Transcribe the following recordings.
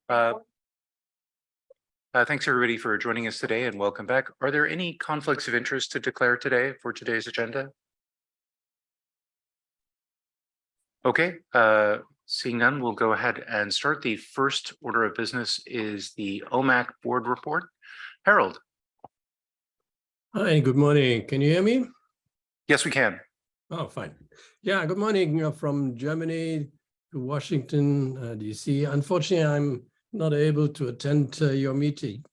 Uh, Thanks everybody for joining us today and welcome back. Are there any conflicts of interest to declare today for today's agenda? Okay, seeing none, we'll go ahead and start. The first order of business is the OMAC board report. Harold. Hi, good morning. Can you hear me? Yes, we can. Oh, fine. Yeah, good morning from Germany to Washington, DC. Unfortunately, I'm not able to attend your meeting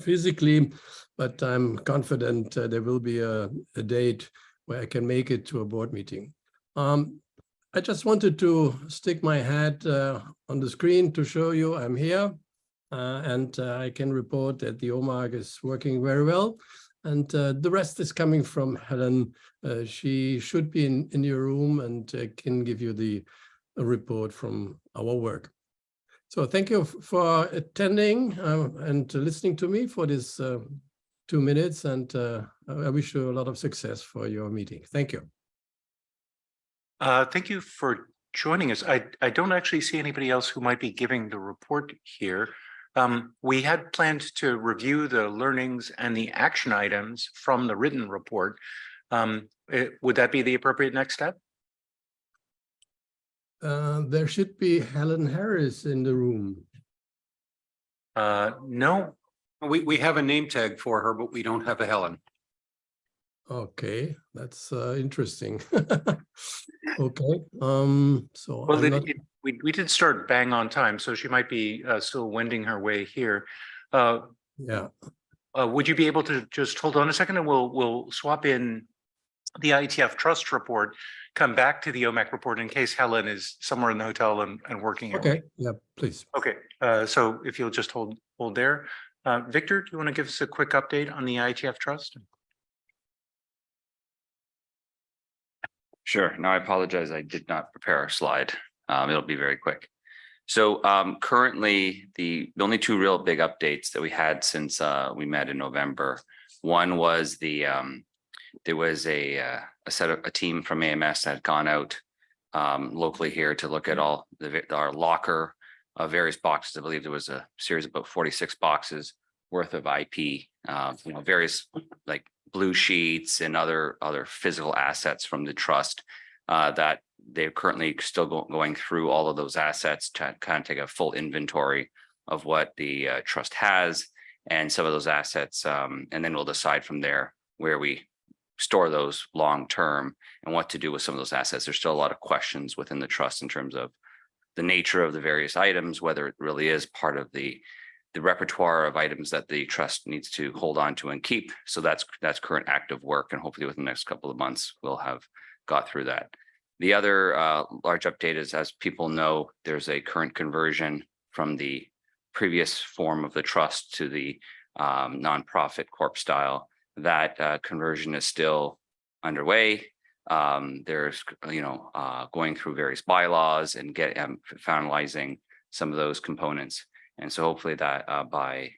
physically, but I'm confident there will be a date where I can make it to a board meeting. I just wanted to stick my head on the screen to show you I'm here, and I can report that the OMAC is working very well. And the rest is coming from Helen. She should be in your room and can give you the report from our work. So thank you for attending and listening to me for this 2 minutes. And I wish you a lot of success for your meeting. Thank you. Thank you for joining us. I don't actually see anybody else who might be giving the report here. We had planned to review the learnings and the action items from the written report. Would that be the appropriate next step? There should be Helen Harris in the room. No. We have a name tag for her, but we don't have a Helen. Okay, that's interesting. Okay, so well, we did start bang on time, so she might be still wending her way here. Yeah. Would you be able to just hold on a second, and we'll swap in the IETF trust report, come back to the OMAC report in case Helen is somewhere in the hotel and working. Okay. Yeah, please. Okay. So if you'll just hold there, Victor, do you want to give us a quick update on the IETF trust? Sure. No, I apologize. I did not prepare a slide. It'll be very quick. So currently, the only two real big updates that we had since we met in November. One was there was a team from AMS that had gone out locally here to look at all our locker of various boxes. I believe there was a series of about 46 boxes worth of IP, various like blue sheets and other physical assets from the trust that they're currently still going through all of those assets to kind of take a full inventory of what the trust has and some of those assets. And then we'll decide from there where we store those long term and what to do with some of those assets. There's still a lot of questions within the trust in terms of the nature of the various items, whether it really is part of the repertoire of items that the trust needs to hold on to and keep. So that's current active work, and hopefully within the next couple of months we'll have got through that. The other large update is, as people know, there's a current conversion from the previous form of the trust to the nonprofit corp style. That conversion is still underway. There's going through various bylaws and finalizing some of those components. And so hopefully that by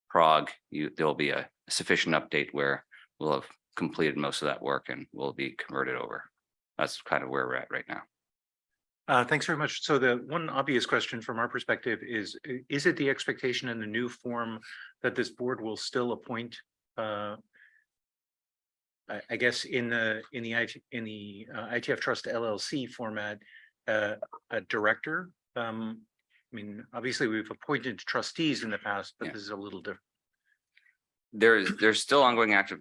Prague, there'll be a sufficient update where we'll have completed most of that work and we'll be converted over. That's kind of where we're at right now. Thanks very much. So the one obvious question from our perspective is it the expectation in the new form that this board will still appoint, I guess in the IETF Trust LLC format, a director? I mean, obviously we've appointed trustees in the past, but this is a little different. There's still ongoing active,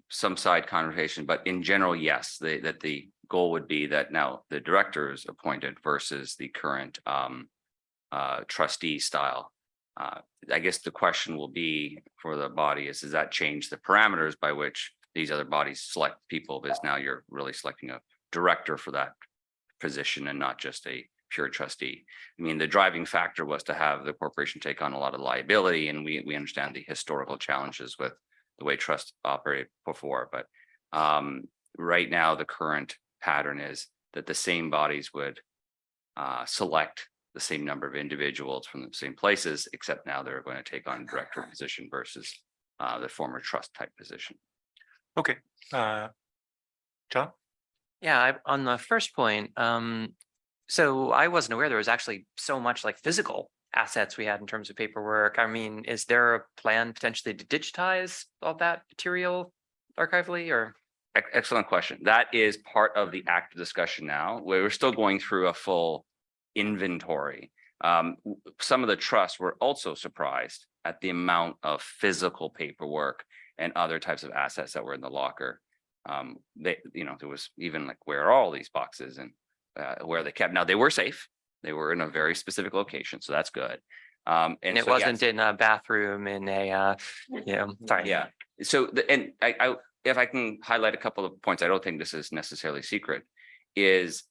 some side conversation, but in general, yes, that the goal would be that now the director is appointed versus the current trustee style. I guess the question will be for the body is, does that change the parameters by which these other bodies select people? Because now you're really selecting a director for that position and not just a pure trustee. I mean, the driving factor was to have the corporation take on a lot of liability, and we understand the historical challenges with the way trust operated before. But right now, the current pattern is that the same bodies would select the same number of individuals from the same places, except now they're going to take on director position versus the former trust type position. Okay, John? Yeah, on the first point, So I wasn't aware there was actually so much like physical assets we had in terms of paperwork. I mean, is there a plan potentially to digitize all that material archivally or? Excellent question. That is part of the active discussion now, where we're still going through a full inventory. Some of the trusts were also surprised at the amount of physical paperwork and other types of assets that were in the locker. There was even like, where are all these boxes and where they kept. Now they were safe. They were in a very specific location, so that's good. And it so, yes. wasn't in a bathroom in a, sorry. Yeah. So if I can highlight a couple of points, I don't think this is necessarily secret, is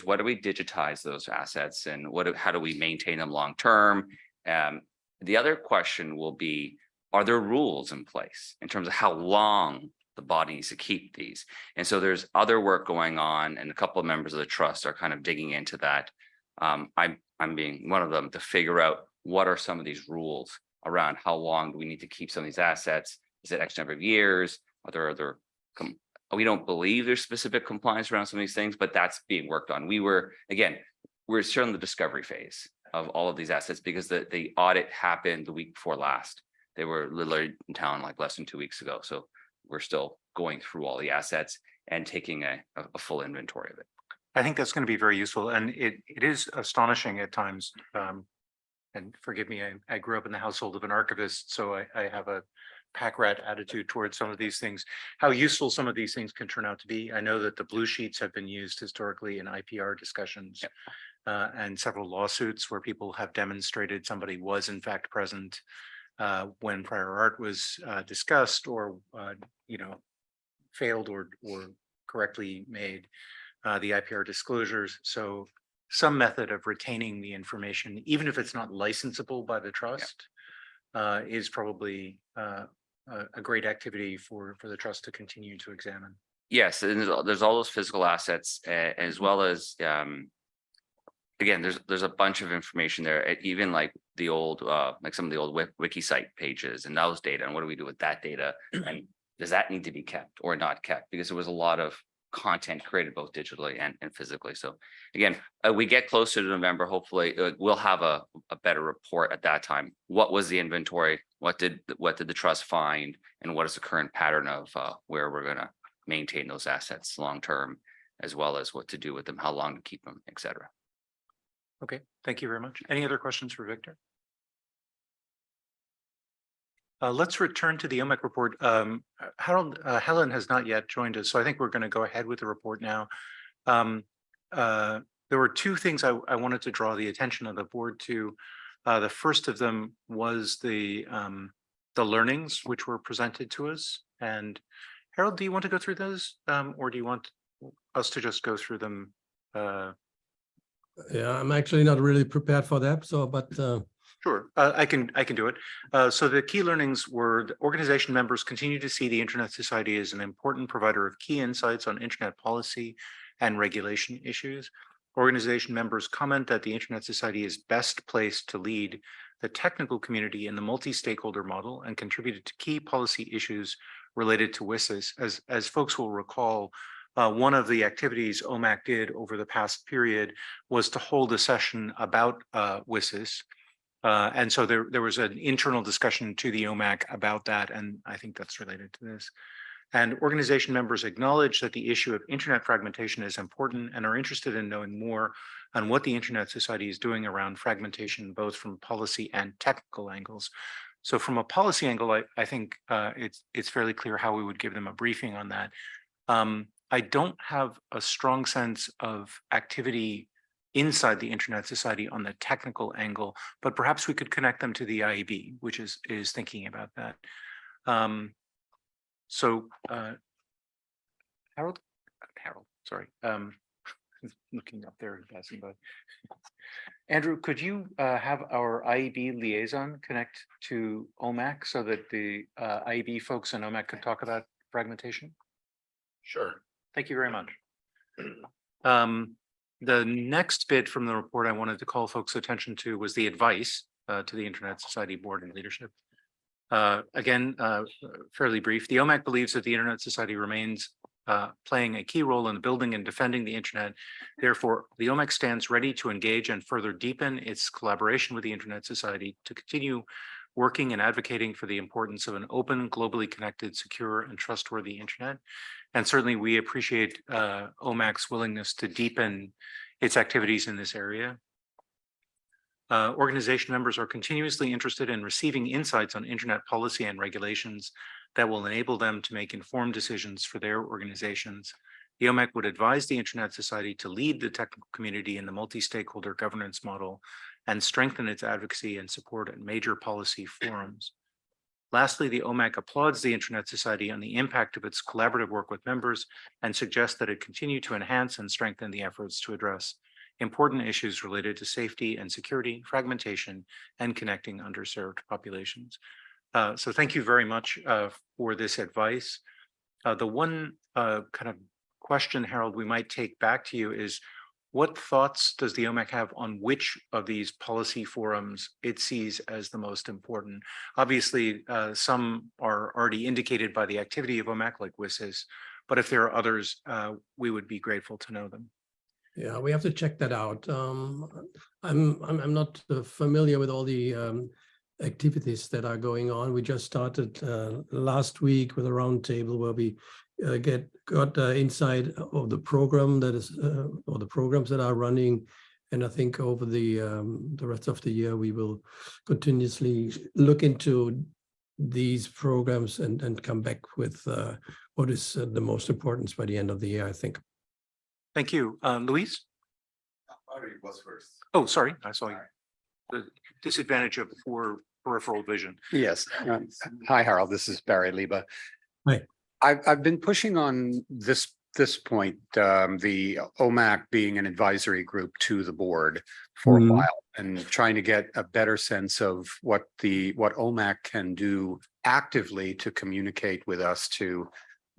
what do we digitize those assets and how do we maintain them long term? The other question will be, are there rules in place in terms of how long the body needs to keep these? And so there's other work going on, and a couple of members of the trust are kind of digging into that. I'm being one of them to figure out what are some of these rules around how long do we need to keep some of these assets? Is it X number of years? Are there other? We don't believe there's specific compliance around some of these things, but that's being worked on. We're still in the discovery phase of all of these assets because the audit happened the week before last. They were literally in town like less than 2 weeks ago. So we're still going through all the assets and taking a full inventory of it. I think that's going to be very useful, and it is astonishing at times. And forgive me, I grew up in the household of an archivist, so I have a pack rat attitude towards some of these things, how useful some of these things can turn out to be. I know that the blue sheets have been used historically in IPR discussions. Yep. And several lawsuits where people have demonstrated somebody was in fact present when prior art was discussed or failed or correctly made the IPR disclosures. So some method of retaining the information, even if it's not licensable by the trust, is probably a great activity for the trust to continue to examine. Yes, and there's all those physical assets as well as again, there's a bunch of information there, even like the old like some of the old wiki site pages and those data, and what do we do with that data, and does that need to be kept or not kept, because there was a lot of content created both digitally and physically. So again, we get closer to November, hopefully we'll have a better report at that time. What was the inventory? What did the trust find? And what is the current pattern of where we're going to maintain those assets long term, as well as what to do with them, how long to keep them, etc. Okay, thank you very much. Any other questions for Victor? Let's return to the OMAC report. Helen has not yet joined us, so I think we're going to go ahead with the report now. There were two things I wanted to draw the attention of the board to. The first of them was the learnings which were presented to us. And Harold, do you want to go through those, or do you want us to just go through them? Yeah, I'm actually not really prepared for that. So, but Sure, I can do it. So the key learnings were the organization members continue to see the Internet Society as an important provider of key insights on Internet policy and regulation issues. Organization members comment that the Internet Society is best placed to lead the technical community in the multi-stakeholder model and contributed to key policy issues related to WSIS. As folks will recall, one of the activities OMAC did over the past period was to hold a session about WSIS. And so there was an internal discussion to the OMAC about that, and I think that's related to this. And organization members acknowledge that the issue of Internet fragmentation is important and are interested in knowing more on what the Internet Society is doing around fragmentation, both from policy and technical angles. So from a policy angle, I think it's fairly clear how we would give them a briefing on that. I don't have a strong sense of activity inside the Internet Society on the technical angle, but perhaps we could connect them to the IAB, which is thinking about that. Harold, sorry, looking up there and passing by. Andrew, could you have our IAB liaison connect to OMAC so that the IAB folks in OMAC could talk about fragmentation? Sure. Thank you very much. The next bit from the report I wanted to call folks' attention to was the advice to the Internet Society board and leadership. Again, fairly brief. The OMAC believes that the Internet Society remains playing a key role in building and defending the internet. Therefore, the OMAC stands ready to engage and further deepen its collaboration with the Internet Society to continue working and advocating for the importance of an open, globally connected, secure, and trustworthy internet. And certainly we appreciate OMAC's willingness to deepen its activities in this area. Organization members are continuously interested in receiving insights on internet policy and regulations that will enable them to make informed decisions for their organizations. The OMAC would advise the Internet Society to lead the technical community in the multi-stakeholder governance model and strengthen its advocacy and support at major policy forums. Lastly, the OMAC applauds the Internet Society on the impact of its collaborative work with members and suggests that it continue to enhance and strengthen the efforts to address important issues related to safety and security, fragmentation, and connecting underserved populations. So thank you very much for this advice. The one kind of question, Harold, we might take back to you is, what thoughts does the OMAC have on which of these policy forums it sees as the most important? Obviously, some are already indicated by the activity of OMAC, like WSIS, but if there are others, we would be grateful to know them. Yeah, we have to check that out. I'm not familiar with all the activities that are going on. We just started last week with a roundtable where we got insight of the program that is or the programs that are running, and I think over the rest of the year we will continuously look into these programs and come back with what is the most important by the end of the year, I think. Thank you. Luis? Barry was first. Oh, sorry, I saw you. The disadvantage of poor peripheral vision. Yes. Hi, Harold. This is Barry Liba. Hi. I've been pushing on this point, the OMAC being an advisory group to the board for a while, and trying to get a better sense of what OMAC can do actively to communicate with us, to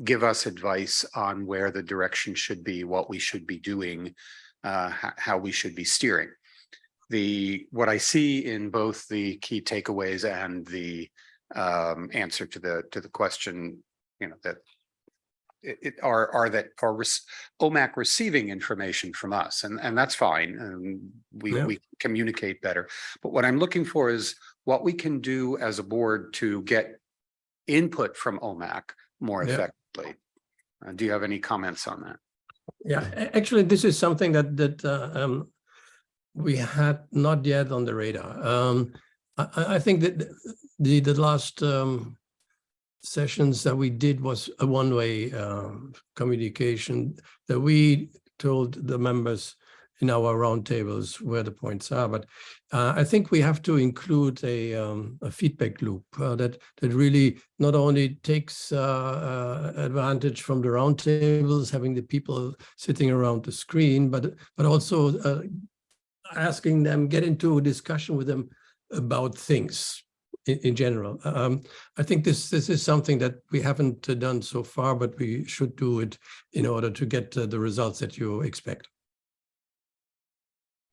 give us advice on where the direction should be, what we should be doing, how we should be steering. What I see in both the key takeaways and the answer to the question, that OMAC receiving information from us, and that's fine, and we communicate better. But what I'm looking for is what we can do as a board to get input from OMAC more effectively. Do you have any comments on that? Yeah, actually, this is something that we had not yet on the radar. I think that the last sessions that we did was a one-way communication, that we told the members in our roundtables where the points are. But I think we have to include a feedback loop that really not only takes advantage from the roundtables, having the people sitting around the screen, but also asking them, get into a discussion with them about things in general. I think this is something that we haven't done so far, but we should do it in order to get the results that you expect.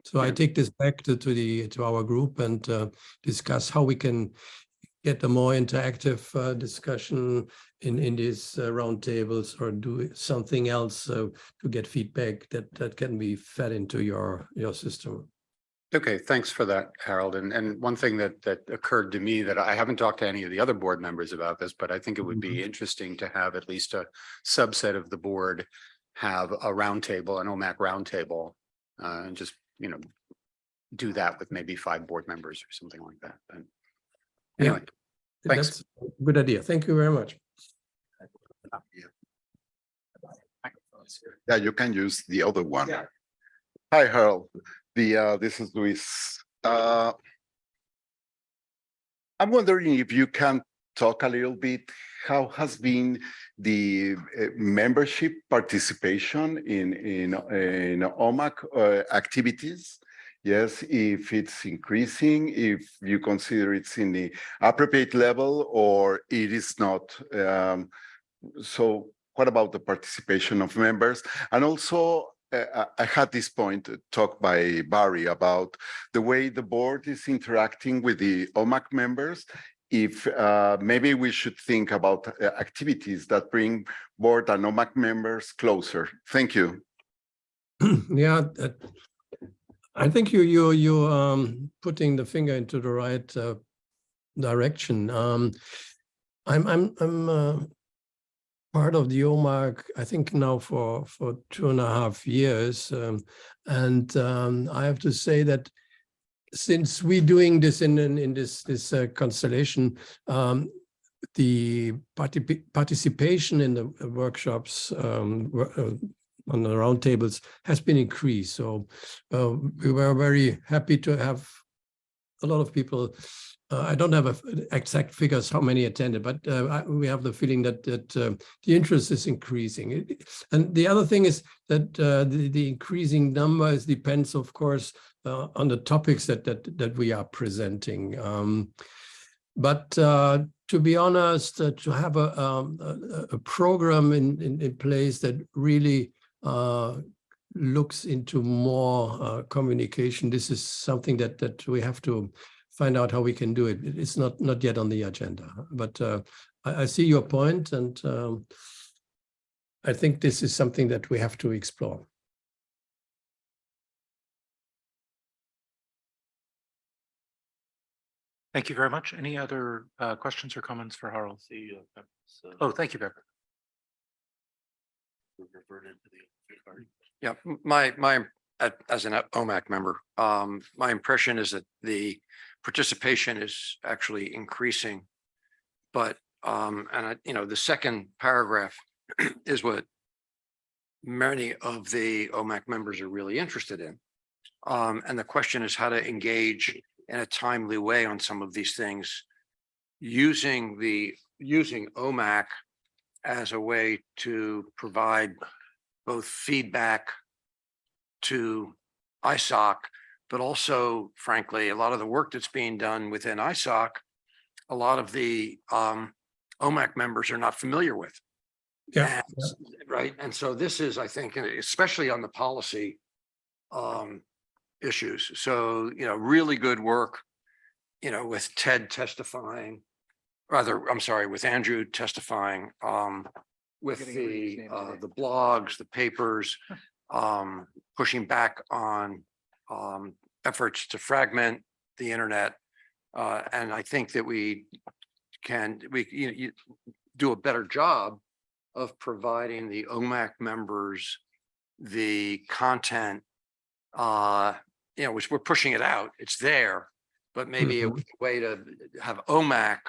So I take this back to our group and discuss how we can get a more interactive discussion in these roundtables, or do something else to get feedback that can be fed into your system. Okay, thanks for that, Harold. And one thing that occurred to me, that I haven't talked to any of the other board members about this, but I think it would be interesting to have at least a subset of the board have a roundtable, an OMAC roundtable, and just do that with maybe 5 board members or something like that. But anyway, thanks. That's a good idea. Thank you very much. Yeah, you can use the other one. Yeah. Hi, Harold. This is Luis. I'm wondering if you can talk a little bit, how has been the membership participation in OMAC activities? Yes, if it's increasing, if you consider it's in the appropriate level, or it is not. So what about the participation of members? And also, I had this point talked by Barry about the way the board is interacting with the OMAC members if maybe we should think about activities that bring board and OMAC members closer. Thank you. Yeah, I think you're putting the finger into the right direction. I'm part of the OMAC, I think now for 2.5 years, and I have to say that since we're doing this in this constellation, the participation in the workshops on the roundtables has been increased. So we were very happy to have a lot of people. I don't have exact figures how many attended, but we have the feeling that the interest is increasing. And the other thing is that the increasing numbers depends, of course, on the topics that we are presenting. But to be honest, to have a program in place that really looks into more communication, this is something that we have to find out how we can do it. It's not yet on the agenda, but I see your point, and I think this is something that we have to explore. Thank you very much. Any other questions or comments for Harald? Oh, thank you, Pepper. Yeah, as an OMAC member, my impression is that the participation is actually increasing. But the second paragraph is what many of the OMAC members are really interested in. And the question is how to engage in a timely way on some of these things, using OMAC as a way to provide both feedback to ISOC, but also, frankly, a lot of the work that's being done within ISOC, a lot of the OMAC members are not familiar with. Yeah. Right. And so this is, I think, especially on the policy issues. So, really good work, with Ted testifying, with Andrew testifying, with the blogs, the papers, pushing back on efforts to fragment the internet. And I think that we do a better job of providing the OMAC members the content, which we're pushing it out. It's there, but maybe a way to have OMAC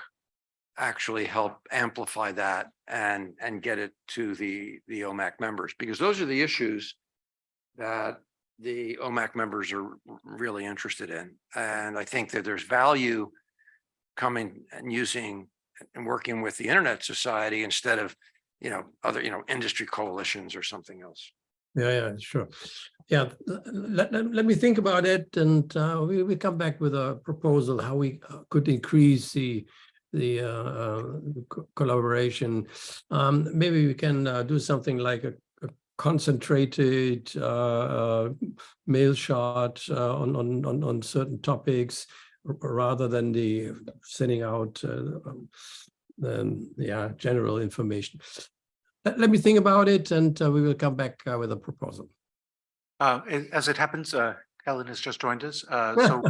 actually help amplify that and get it to the OMAC members, because those are the issues that the OMAC members are really interested in. And I think that there's value coming and using and working with the Internet Society instead of, other, industry coalitions or something else. Yeah, sure. Yeah, let me think about it, and we come back with a proposal how we could increase the collaboration. Maybe we can do something like a concentrated mail shot on certain topics, rather than the sending out general information. Let me think about it, and we will come back with a proposal. As it happens, Helen has just joined us. So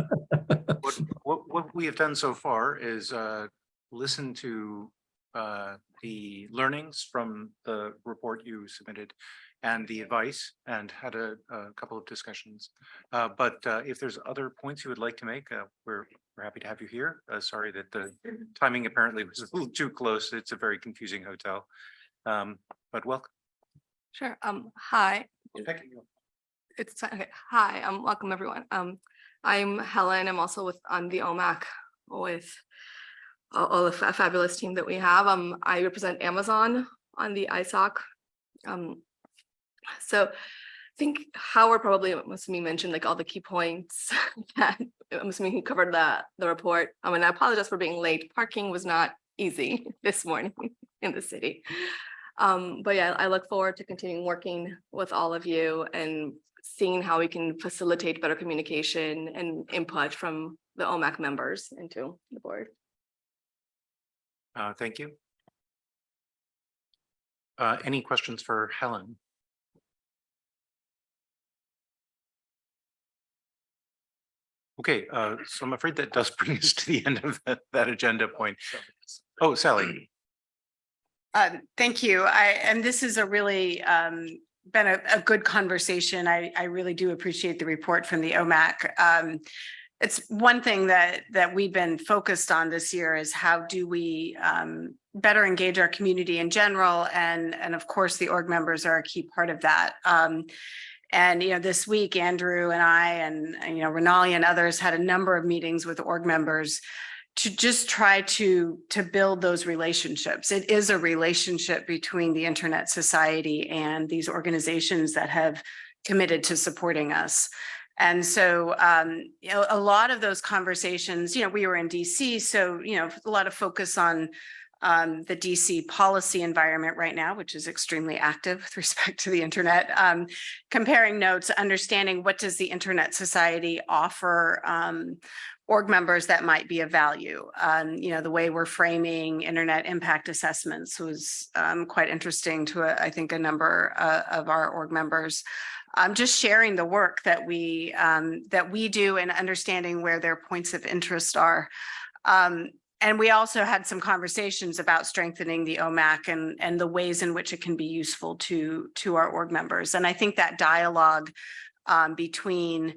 what we have done so far is listen to the learnings from the report you submitted and the advice, and had a couple of discussions. But if there's other points you would like to make, we're happy to have you here. Sorry that the timing apparently was a little too close. It's a very confusing hotel. But welcome. Sure. Hi. Okay. It's okay. Hi. Welcome everyone. I'm Helen. I'm also on the OMAC with all the fabulous team that we have. I represent Amazon on the ISOC. So I think Howard probably, I'm assuming, mentioned like all the key points that I'm assuming he covered the report. And I apologize for being late. Parking was not easy this morning in the city. But yeah, I look forward to continuing working with all of you and seeing how we can facilitate better communication and input from the OMAC members into the board. Thank you. Any questions for Helen? Okay, so I'm afraid that does bring us to the end of that agenda point. Oh, Sally. Thank you. And this is a really been a good conversation. I really do appreciate the report from the OMAC. It's one thing that we've been focused on this year is how do we better engage our community in general, and of course the org members are a key part of that. And this week Andrew and I and Renali and others had a number of meetings with org members to just try to build those relationships. It is a relationship between the Internet Society and these organizations that have committed to supporting us. And so, a lot of those conversations, we were in DC, so, a lot of focus on the DC policy environment right now, which is extremely active with respect to the internet, comparing notes, understanding what does the Internet Society offer org members that might be of value. The way we're framing internet impact assessments was quite interesting to, I think, a number of our org members. Just sharing the work that we do and understanding where their points of interest are. And we also had some conversations about strengthening the OMAC and the ways in which it can be useful to our org members. And I think that dialogue between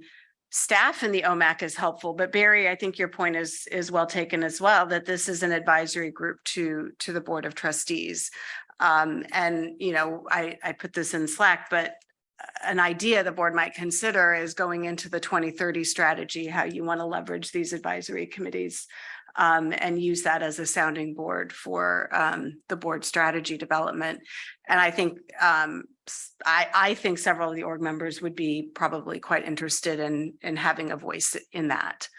staff and the OMAC is helpful. But Barry, I think your point is well taken as well, that this is an advisory group to the Board of Trustees. And I put this in Slack, but an idea the board might consider is going into the 2030 strategy, how you want to leverage these advisory committees and use that as a sounding board for the board strategy development. And I think I think several of the org members would be probably quite interested in having a voice in that.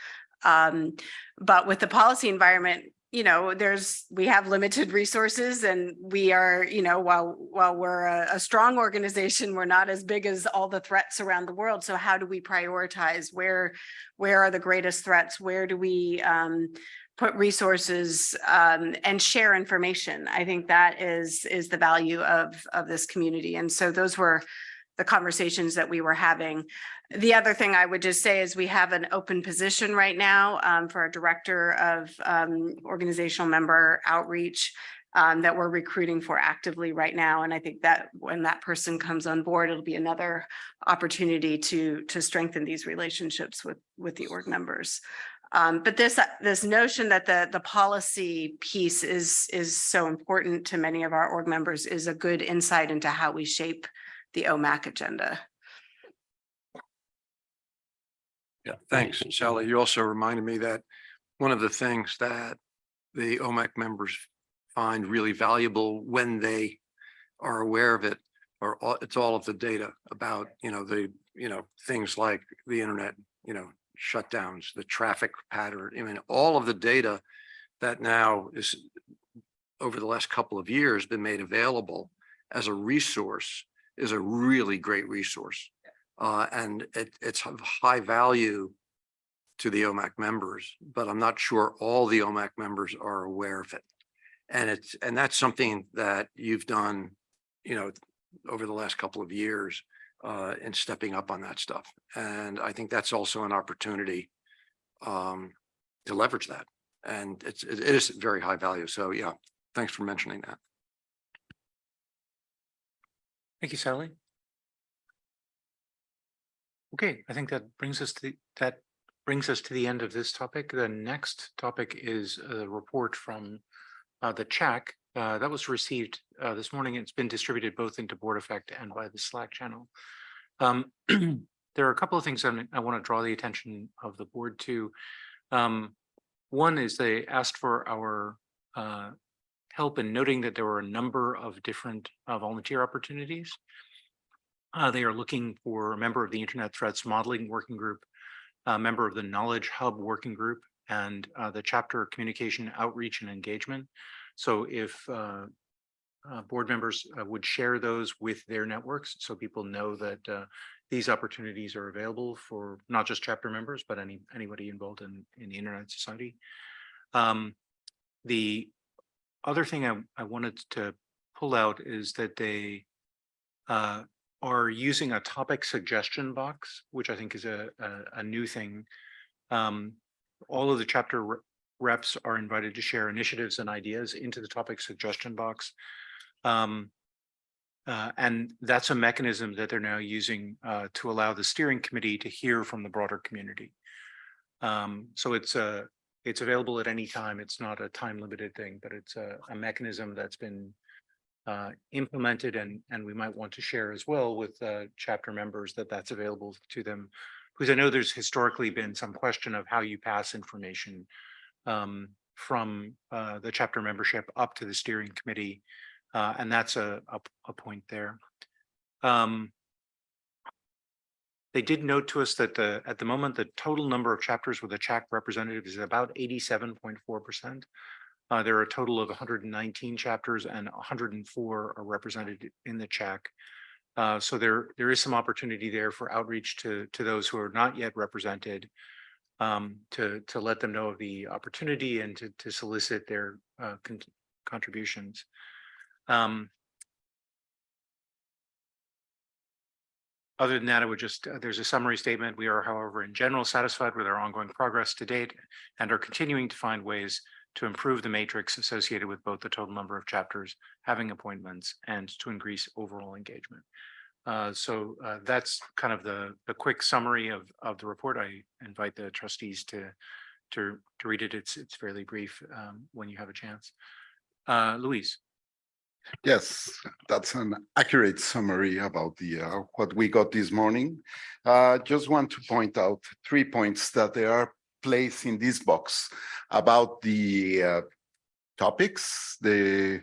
But with the policy environment, we have limited resources, and we are, while we're a strong organization, we're not as big as all the threats around the world. So how do we prioritize where are the greatest threats? Where do we put resources and share information? I think that is the value of this community. And so those were the conversations that we were having. The other thing I would just say is we have an open position right now for a director of organizational member outreach that we're recruiting for actively right now. And I think that when that person comes on board, it'll be another opportunity to strengthen these relationships with the org members. But this notion that the policy piece is so important to many of our org members is a good insight into how we shape the OMAC agenda. Yeah, thanks, Sally. You also reminded me that one of the things that the OMAC members find really valuable when they are aware of it, it's all of the data about, things like the internet, shutdowns, the traffic pattern, all of the data that now is over the last couple of years been made available as a resource is a really great resource. And it's of high value to the OMAC members, but I'm not sure all the OMAC members are aware of it. And that's something that you've done, over the last couple of years in stepping up on that stuff. And I think that's also an opportunity to leverage that. And it is very high value. So yeah, thanks for mentioning that. Thank you, Sally. Okay, I think that brings us to the end of this topic. The next topic is a report from the CHAC that was received this morning. It's been distributed both into Board Effect and by the Slack channel. There are a couple of things I want to draw the attention of the board to. One is they asked for our help in noting that there were a number of different volunteer opportunities. They are looking for a member of the Internet Threats Modeling Working Group, a member of the Knowledge Hub Working Group, and the Chapter Communication Outreach and Engagement. So if board members would share those with their networks, so people know that these opportunities are available for not just chapter members, but anybody involved in the Internet Society. The other thing I wanted to pull out is that they are using a topic suggestion box, which I think is a new thing. All of the chapter reps are invited to share initiatives and ideas into the topic suggestion box. And that's a mechanism that they're now using to allow the steering committee to hear from the broader community. So it's available at any time. It's not a time limited thing, but it's a mechanism that's been implemented, and we might want to share as well with chapter members that that's available to them, because I know there's historically been some question of how you pass information from the chapter membership up to the steering committee, and that's a point there. They did note to us that at the moment, the total number of chapters with a CHAC representative is about 87.4%. There are a total of 119 chapters and 104 are represented in the CHAC. So there is some opportunity there for outreach to those who are not yet represented, to let them know of the opportunity and to solicit their contributions. Other than that, I would just, there's a summary statement. We are, however, in general satisfied with our ongoing progress to date and are continuing to find ways to improve the matrix associated with both the total number of chapters having appointments and to increase overall engagement. So that's kind of the quick summary of the report. I invite the trustees to read it. It's fairly brief when you have a chance. Luis. Yes, that's an accurate summary about the what we got this morning. Just want to point out 3 points that they are placed in this box about the topics they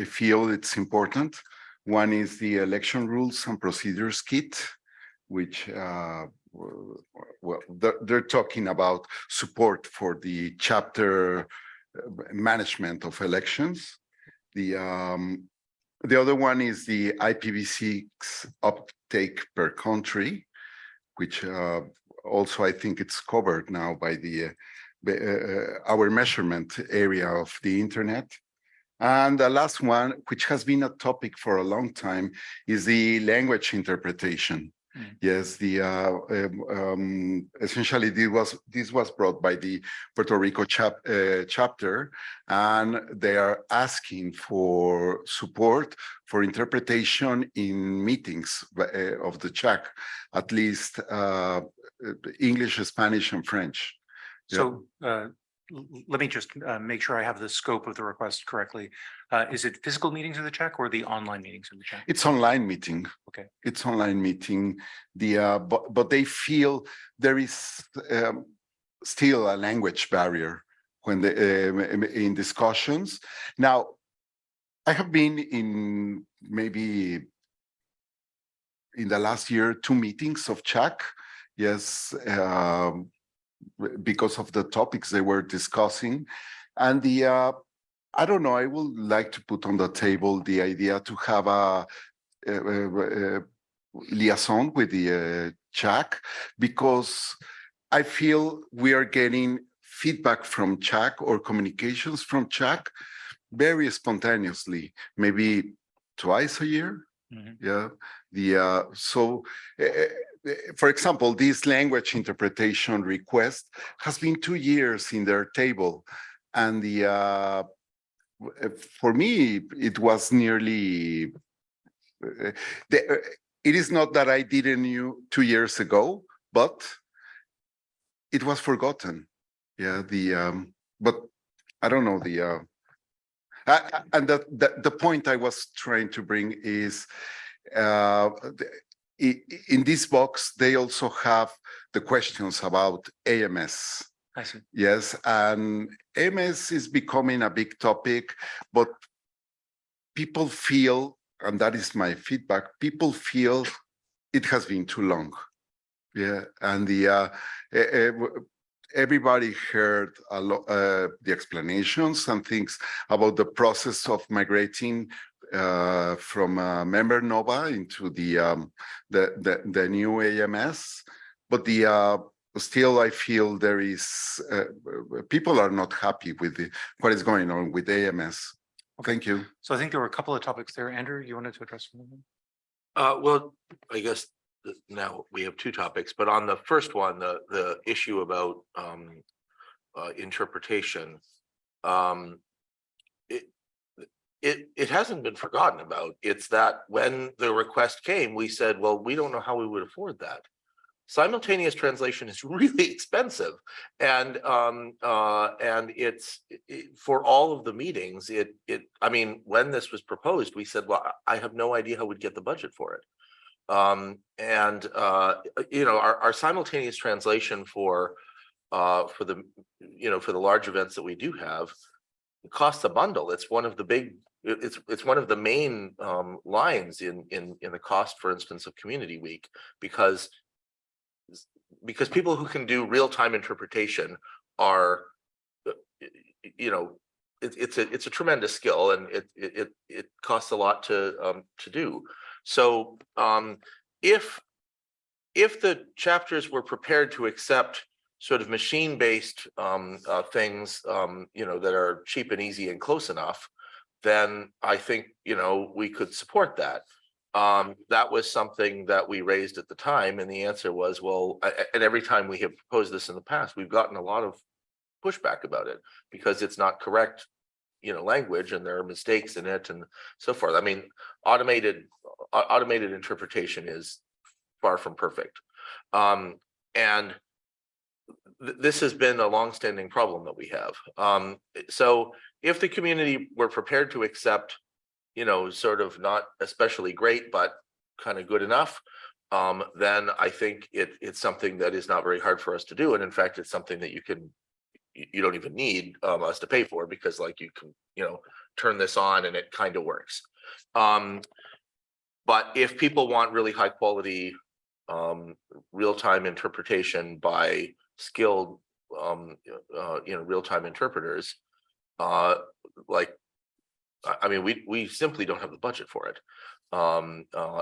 feel it's important. One is the election rules and procedures kit, which well, they're talking about support for the chapter management of elections. The other one is the IPv6 uptake per country, which also I think it's covered now by the our measurement area of the internet. And the last one, which has been a topic for a long time, is the language interpretation. Yes, the essentially this was brought by the Puerto Rico chapter, and they are asking for support for interpretation in meetings of the CHAC, at least English, Spanish, and French. So let me just make sure I have the scope of the request correctly. Is it physical meetings of the CHAC or the online meetings of the CHAC? It's online meeting. Okay. It's online meeting. But they feel there is still a language barrier when in discussions. Now, I have been in maybe in the last year 2 meetings of CHAC. Yes. Because of the topics they were discussing. And I don't know, I would like to put on the table the idea to have a liaison with the CHAC, because I feel we are getting feedback from CHAC or communications from CHAC very spontaneously, maybe twice a year. Mm-hmm. Yeah, for example, this language interpretation request has been 2 years in their table, and for me it was nearly. It is not that I didn't know 2 years ago, but it was forgotten. Yeah, but I don't know and the point I was trying to bring is. In this box, they also have the questions about AMS. I see. Yes, and AMS is becoming a big topic, but people feel, and that is my feedback, people feel it has been too long. Yeah, and everybody heard a lot the explanations and things about the process of migrating from member Nova into the new AMS, but still I feel there is people are not happy with what is going on with AMS. Thank you. So I think there were a couple of topics there. Andrew, you wanted to address one of them? Well, I guess now we have two topics, but on the first one, the issue about interpretation. It hasn't been forgotten about. It's that when the request came, we said, well, we don't know how we would afford that. Simultaneous translation is really expensive, and it's for all of the meetings. I mean, when this was proposed, we said, well, I have no idea how we'd get the budget for it. You know, our simultaneous translation for the for the large events that we do have, it costs a bundle. It's one of the big. It's one of the main lines in the cost, for instance, of Community Week, because people who can do real-time interpretation are, you know, it's a tremendous skill, and it costs a lot to do. So if the chapters were prepared to accept sort of machine-based things, you know, that are cheap and easy and close enough, then I think, you know, we could support that. That was something that we raised at the time, and the answer was, well, and every time we have proposed this in the past, we've gotten a lot of pushback about it because it's not correct, you know, language, and there are mistakes in it and so forth. I mean, automated interpretation is far from perfect. And this has been a longstanding problem that we have. So if the community were prepared to accept, you know, sort of not especially great, but kind of good enough, then I think it's something that is not very hard for us to do. And in fact, it's something that you don't even need us to pay for, because like you can, you know, turn this on and it kind of works. But if people want really high quality real-time interpretation by skilled you know, real-time interpreters, like, I mean, we simply don't have the budget for it.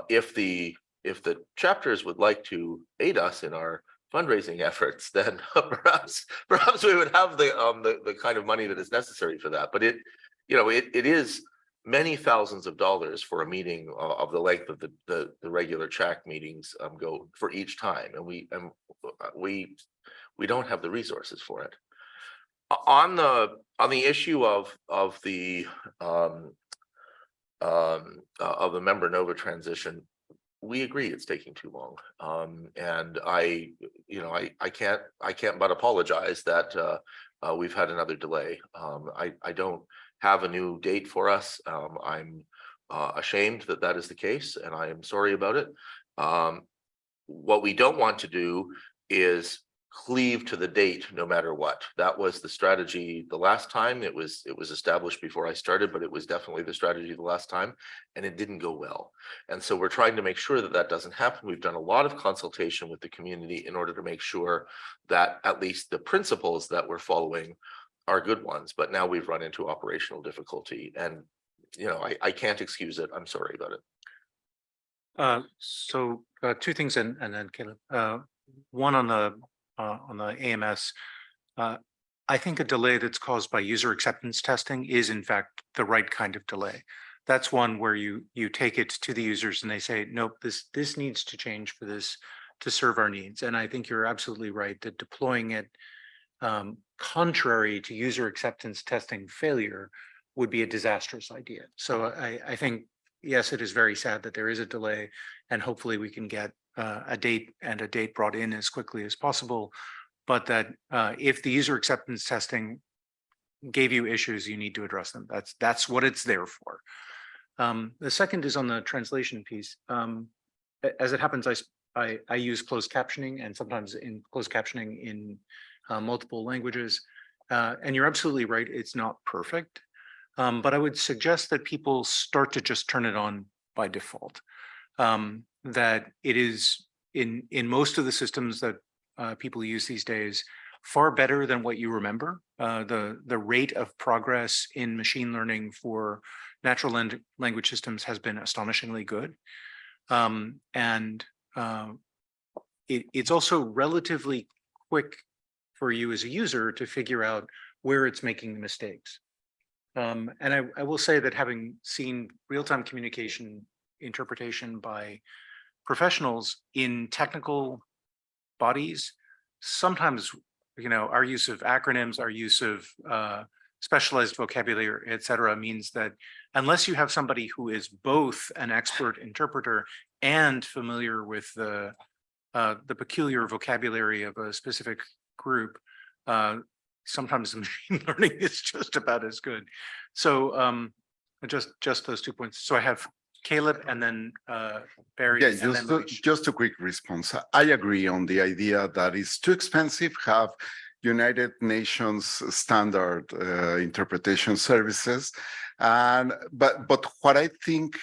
If the chapters would like to aid us in our fundraising efforts, then perhaps we would have the kind of money that is necessary for that. But it is many thousands of dollars for a meeting of the length of the regular CHAC meetings go for each time, and we don't have the resources for it. On the issue of the member Nova transition, we agree it's taking too long, and I can't but apologize that we've had another delay. I don't have a new date for us. I'm ashamed that is the case, and I am sorry about it. What we don't want to do is cleave to the date no matter what. That was the strategy the last time. It was established before I started, but it was definitely the strategy the last time, and it didn't go well. And so we're trying to make sure that doesn't happen. We've done a lot of consultation with the community in order to make sure that at least the principles that we're following are good ones. But now we've run into operational difficulty, and you know, I can't excuse it. I'm sorry about it. So two things, and then Caleb. One on the AMS. I think a delay that's caused by user acceptance testing is in fact the right kind of delay. That's one where you take it to the users and they say, nope, this needs to change for this to serve our needs. And I think you're absolutely right that deploying it contrary to user acceptance testing failure would be a disastrous idea. So I think, yes, it is very sad that there is a delay, and hopefully we can get a date brought in as quickly as possible. But that if the user acceptance testing gave you issues, you need to address them. That's what it's there for. The second is on the translation piece. As it happens, I use closed captioning, and sometimes in closed captioning in multiple languages. And you're absolutely right, it's not perfect. But I would suggest that people start to just turn it on by default. That it is in most of the systems that people use these days far better than what you remember. The rate of progress in machine learning for natural language systems has been astonishingly good. It's also relatively quick for you as a user to figure out where it's making the mistakes. And I will say that having seen real-time communication interpretation by professionals in technical bodies, sometimes, our use of acronyms, our use of specialized vocabulary, et cetera, means that unless you have somebody who is both an expert interpreter and familiar with the peculiar vocabulary of a specific group, sometimes the machine learning is just about as good. So just those 2 points. So I have Caleb and then Barry. Yeah, and then Luis. just a quick response. I agree on the idea that it's too expensive, have United Nations standard interpretation services. But what I think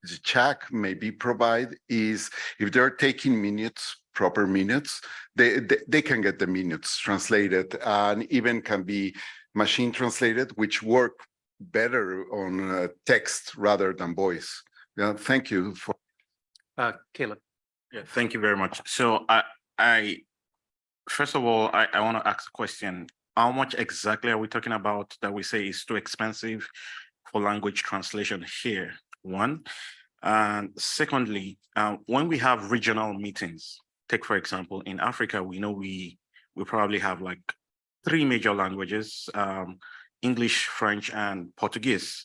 the CHAC maybe provide is if they're taking minutes, proper minutes, they can get the minutes translated and even can be machine translated, which work better on text rather than voice. Yeah, thank you for. Caleb. Yeah, thank you very much. So I first of all, I want to ask a question. How much exactly are we talking about that we say is too expensive for language translation here? One. And secondly, when we have regional meetings, take for example, in Africa, we know we probably have like 3 major languages, English, French, and Portuguese.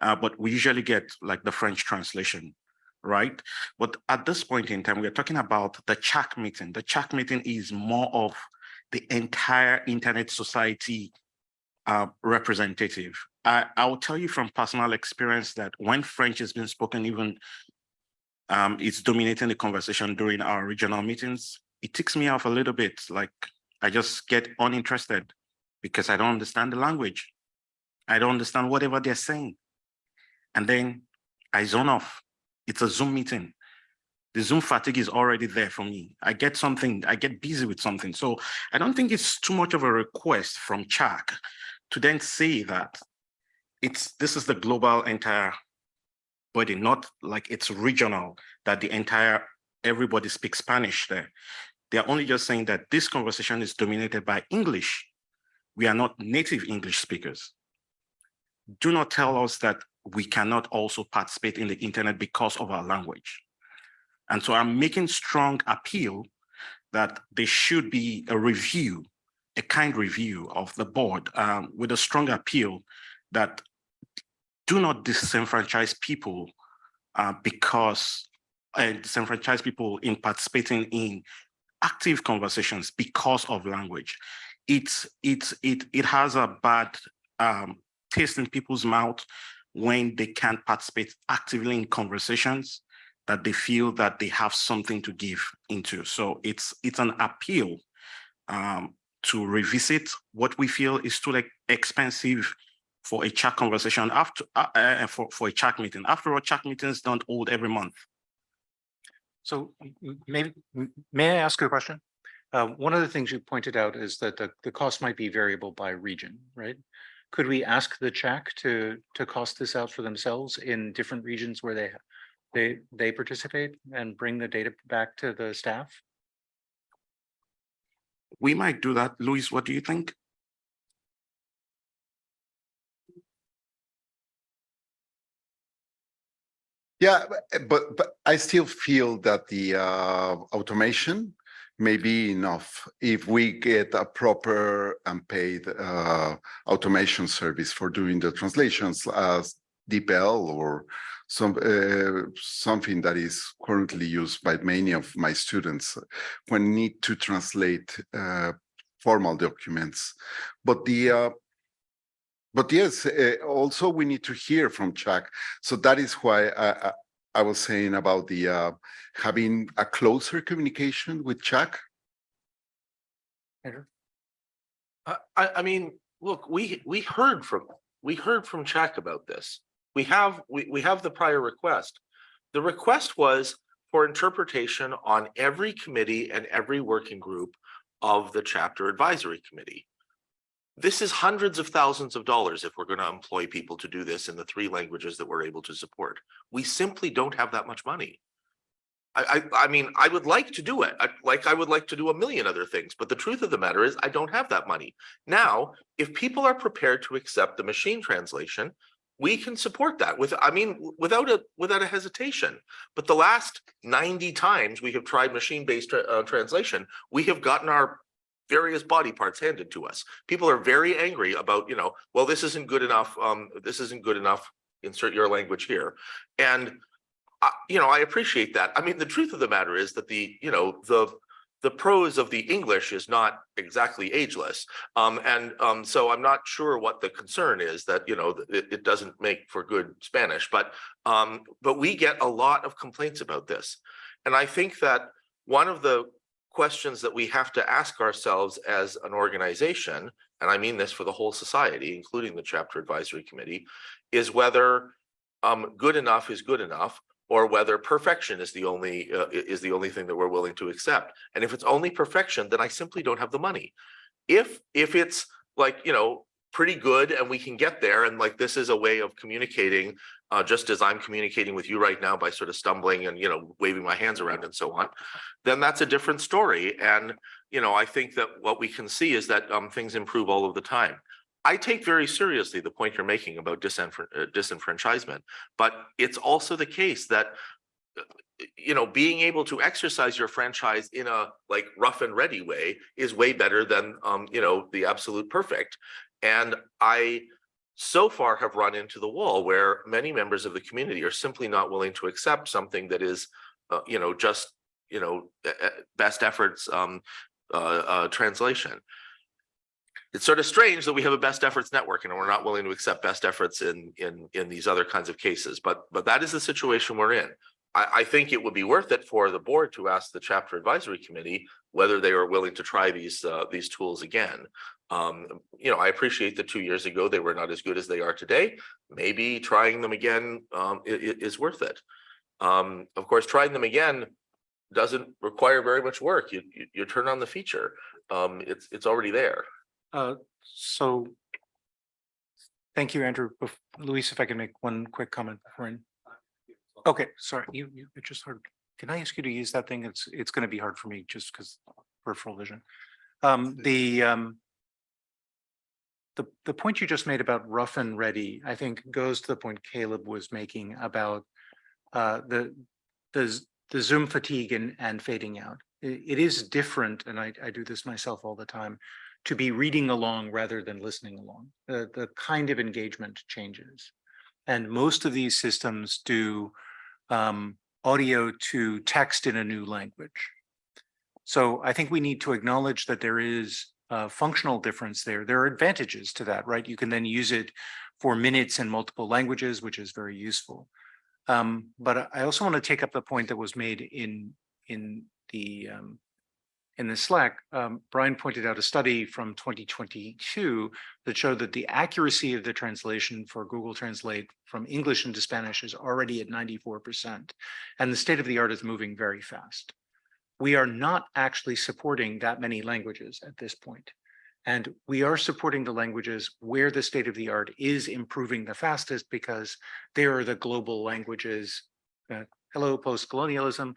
But we usually get like the French translation, right? But at this point in time, we're talking about the CHAC meeting. The CHAC meeting is more of the entire Internet Society representative. I will tell you from personal experience that when French is being spoken, even it's dominating the conversation during our regional meetings, it ticks me off a little bit. Like I just get uninterested because I don't understand the language. I don't understand whatever they're saying. And then I zone off. It's a Zoom meeting. The Zoom fatigue is already there for me. I get busy with something. So I don't think it's too much of a request from CHAC to then say that this is the global entire body, not like it's regional, that everybody speaks Spanish there. They're only just saying that this conversation is dominated by English. We are not native English speakers. Do not tell us that we cannot also participate in the internet because of our language. And so I'm making strong appeal that there should be a review, a kind review of the board with a strong appeal that do not disenfranchise people disenfranchise people in participating in active conversations because of language. It has a bad taste in people's mouth when they can't participate actively in conversations that they feel that they have something to give into. So it's an appeal to revisit what we feel is too expensive for a chat conversation for a chat meeting. After all, chat meetings don't hold every month. So may I ask you a question? One of the things you pointed out is that the cost might be variable by region, right? Could we ask the CHAC to cost this out for themselves in different regions where they participate and bring the data back to the staff? We might do that. Luis, what do you think? Yeah, but I still feel that the automation may be enough if we get a proper and paid automation service for doing the translations as DeepL or something that is currently used by many of my students when need to translate formal documents. But yes, also we need to hear from CHAC. So that is why I was saying about the having a closer communication with CHAC. I mean, look, we heard from CHAC about this. We have the prior request. The request was for interpretation on every committee and every working group of the chapter advisory committee. This is hundreds of thousands of dollars if we're going to employ people to do this in the 3 languages that we're able to support. We simply don't have that much money. I mean, I would like to do it. I would like to do a million other things, but the truth of the matter is I don't have that money. Now, if people are prepared to accept the machine translation, we can support that without a hesitation. But the last 90 times we have tried machine-based translation, we have gotten our various body parts handed to us. People are very angry about, well, this isn't good enough. This isn't good enough. Insert your language here. And I appreciate that. I mean, the truth of the matter is that the prose of the English is not exactly ageless. So I'm not sure what the concern is that, it doesn't make for good Spanish, but we get a lot of complaints about this. And I think that one of the questions that we have to ask ourselves as an organization, and I mean this for the whole society, including the chapter advisory committee, is whether good enough is good enough, or whether perfection is the only thing that we're willing to accept. And if it's only perfection, then I simply don't have the money. If it's like, pretty good and we can get there, and like this is a way of communicating, just as I'm communicating with you right now by sort of stumbling and waving my hands around and so on, then that's a different story. And I think that what we can see is that things improve all of the time. I take very seriously the point you're making about disenfranchisement, but it's also the case that being able to exercise your franchise in a like rough and ready way is way better than the absolute perfect. And I so far have run into the wall where many members of the community are simply not willing to accept something that is just best efforts translation. It's sort of strange that we have a best efforts network and we're not willing to accept best efforts in these other kinds of cases, but that is the situation we're in. I think it would be worth it for the board to ask the chapter advisory committee whether they are willing to try these tools again. I appreciate that 2 years ago they were not as good as they are today. Maybe trying them again is worth it. Of course, trying them again doesn't require very much work. You turn on the feature. It's already there. So thank you, Andrew. Luis, if I can make one quick comment before. Okay, sorry, you just heard. Can I ask you to use that thing? It's going to be hard for me just because peripheral vision. The point you just made about rough and ready, I think goes to the point Caleb was making about the Zoom fatigue and fading out. It is different, and I do this myself all the time, to be reading along rather than listening along. The kind of engagement changes. And most of these systems do audio to text in a new language. So I think we need to acknowledge that there is a functional difference there. There are advantages to that, right? You can then use it for minutes in multiple languages, which is very useful. But I also want to take up the point that was made in the Slack. Brian pointed out a study from 2022 that showed that the accuracy of the translation for Google Translate from English into Spanish is already at 94%, and the state of the art is moving very fast. We are not actually supporting that many languages at this point, and we are supporting the languages where the state of the art is improving the fastest because they are the global languages. Hello, post-colonialism.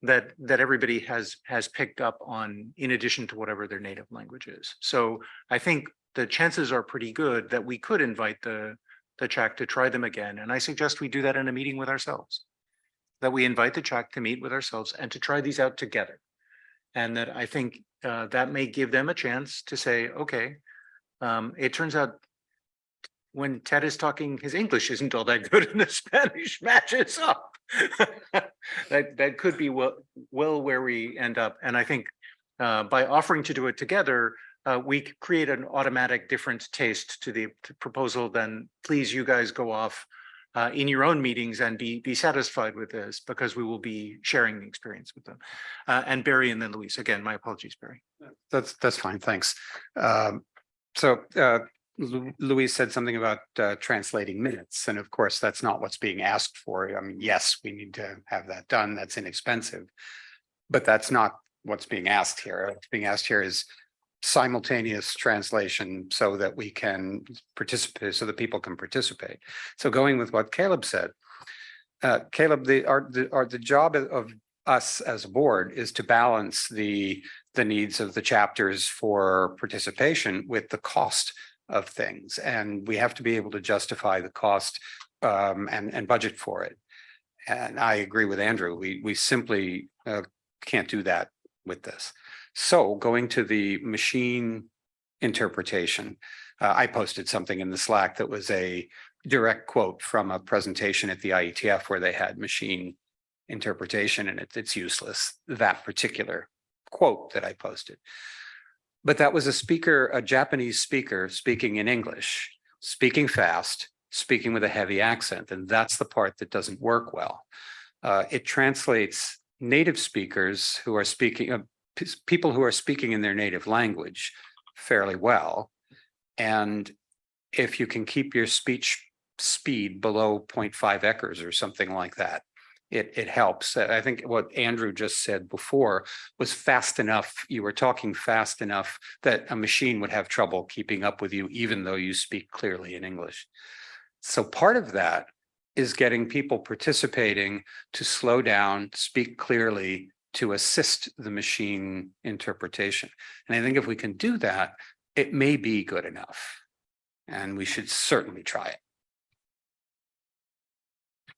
That everybody has picked up on in addition to whatever their native language is. So I think the chances are pretty good that we could invite the CHAC to try them again. And I suggest we do that in a meeting with ourselves, that we invite the CHAC to meet with ourselves and to try these out together. And that I think that may give them a chance to say, okay, it turns out when Ted is talking, his English isn't all that good and the Spanish matches up. that could be well where we end up. And I think by offering to do it together, we create an automatic different taste to the proposal. Then please, you guys go off in your own meetings and be satisfied with this, because we will be sharing the experience with them. And Barry and then Luis. Again, my apologies, Barry. That's fine, thanks. Luis said something about translating minutes, and of course, that's not what's being asked for. I mean, yes, we need to have that done. That's inexpensive, but that's not what's being asked here. What's being asked here is simultaneous translation so that we can participate, so that people can participate. So going with what Caleb said, Caleb, the job of us as a board is to balance the needs of the chapters for participation with the cost of things. And we have to be able to justify the cost and budget for it. And I agree with Andrew. We simply can't do that with this. So going to the machine interpretation, I posted something in the Slack that was a direct quote from a presentation at the IETF where they had machine interpretation, and it's useless, that particular quote that I posted. But that was a Japanese speaker speaking in English, speaking fast, speaking with a heavy accent, and that's the part that doesn't work well. It translates native speakers who are speaking, people who are speaking in their native language fairly well. And if you can keep your speech speed below 0.5 echoes or something like that, it helps. I think what Andrew just said before was fast enough. You were talking fast enough that a machine would have trouble keeping up with you, even though you speak clearly in English. So part of that is getting people participating to slow down, speak clearly, to assist the machine interpretation. And I think if we can do that, it may be good enough. And we should certainly try it.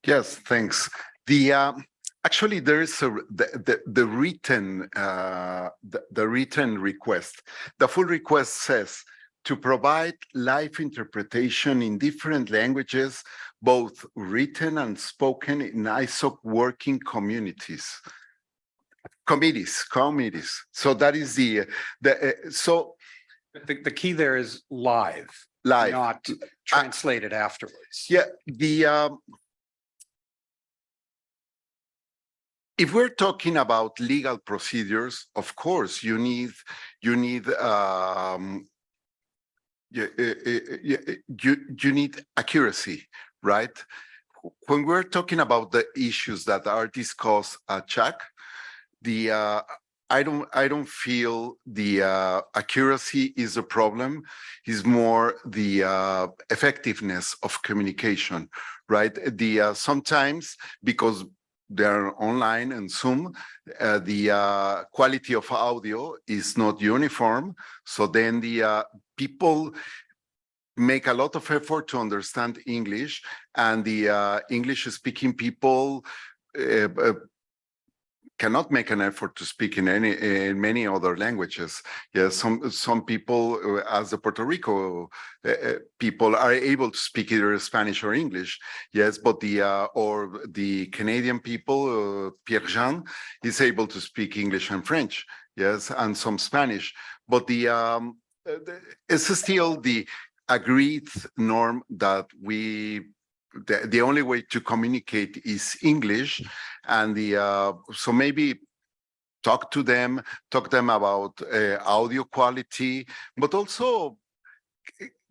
Yes, thanks. Actually, there is the written request. The full request says to provide live interpretation in different languages, both written and spoken in ISOC working committees. So that is the key there is live, not translated afterwards. Yeah, if we're talking about legal procedures, of course, you need accuracy, right? When we're talking about the issues that are discussed at CHAC, I don't feel the accuracy is a problem. It's more the effectiveness of communication, right? Sometimes because they're online and Zoom, the quality of audio is not uniform. So then the people make a lot of effort to understand English, and the English-speaking people cannot make an effort to speak in many other languages. Yes, some people, as the Puerto Rico people, are able to speak either Spanish or English. Yes, but the Canadian people, Pierre Jean, is able to speak English and French. Yes, and some Spanish. But it's still the agreed norm that the only way to communicate is English, and so maybe talk to them about audio quality, but also